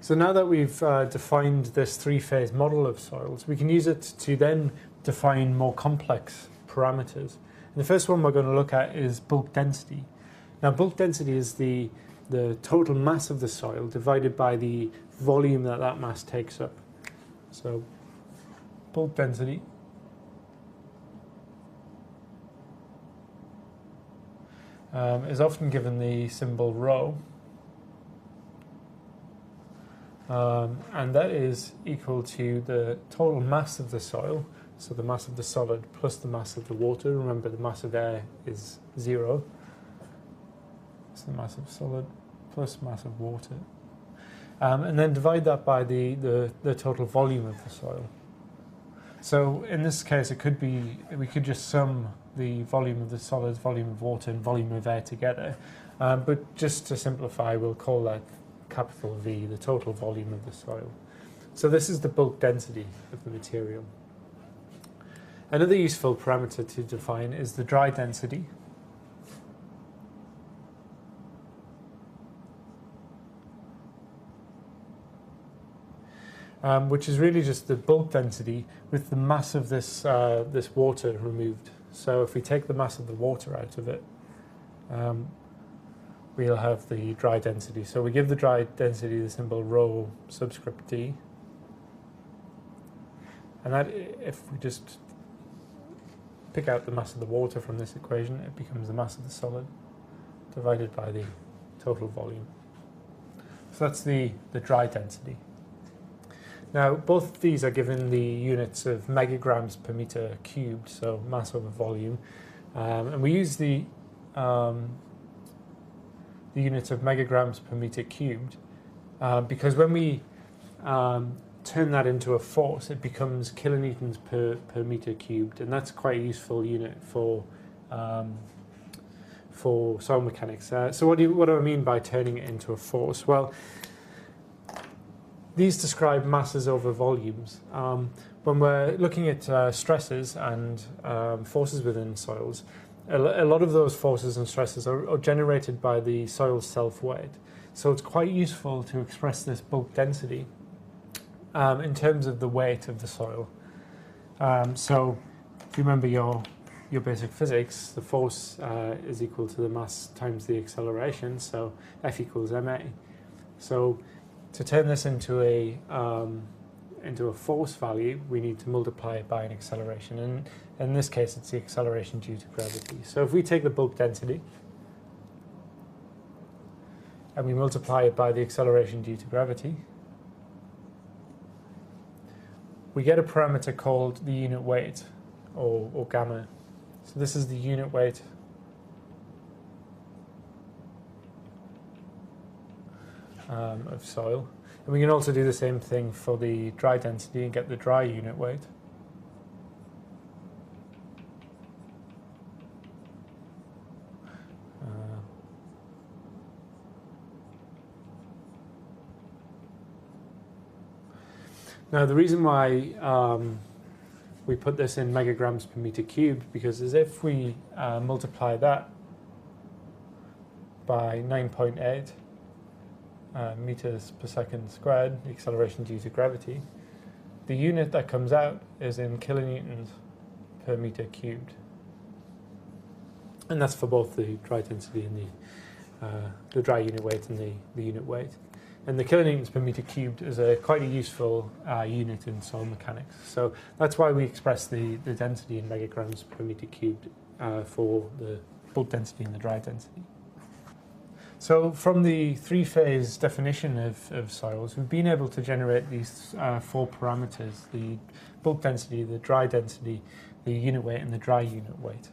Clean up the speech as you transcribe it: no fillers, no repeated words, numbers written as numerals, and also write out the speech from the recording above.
So now that we've defined this three-phase model of soils, we can use it to then define more complex parameters. And the first one we're going to look at is bulk density. Now, bulk density is the total mass of the soil divided by the volume that that mass takes up. So bulk density is often given the symbol rho. And that is equal to the total mass of the soil, so the mass of the solid plus the mass of the water. Remember, the mass of air is 0. So the mass of solid plus mass of water. And then divide that by the total volume of the soil. So in this case, it could be, we could just sum the volume of the solids, volume of water, and volume of air together. But just to simplify, we'll call that capital V, the total volume of the soil. So this is the bulk density of the material. Another useful parameter to define is the dry density. Which is really just the bulk density with the mass of this, this water removed. So if we take the mass of the water out of it, we'll have the dry density. So we give the dry density the symbol rho subscript d. And that, if we just pick out the mass of the water from this equation, it becomes the mass of the solid divided by the total volume. So that's the dry density. Now, both of these are given the units of megagrams per meter cubed, so mass over volume. And we use the units of megagrams per meter cubed because when we turn that into a force, it becomes kilonewtons per meter cubed, and that's quite a useful unit for soil mechanics. So what do I mean by turning it into a force? Well, these describe masses over volumes. When we're looking at stresses and forces within soils, a lot of those forces and stresses are generated by the soil's self-weight. So it's quite useful to express this bulk density in terms of the weight of the soil. So if you remember your basic physics, the force is equal to the mass times the acceleration, so F equals ma. So to turn this into a force value, we need to multiply it by an acceleration, and in this case it's the acceleration due to gravity. So if we take the bulk density and we multiply it by the acceleration due to gravity, we get a parameter called the unit weight, or gamma. So this is the unit weight of soil. And we can also do the same thing for the dry density and get the dry unit weight. Now the reason why we put this in megagrams per meter cubed, because as if we multiply that by 9.8 meters per second squared, the acceleration due to gravity, the unit that comes out is in kilonewtons per meter cubed. And that's for both the dry density and the dry unit weight and the unit weight. And the kilonewtons per meter cubed is quite a useful unit in soil mechanics. So that's why we express the density in megagrams per meter cubed for the bulk density and the dry density. So from the three-phase definition of soils, we've been able to generate these 4 parameters: the bulk density, the dry density, the unit weight, and the dry unit weight.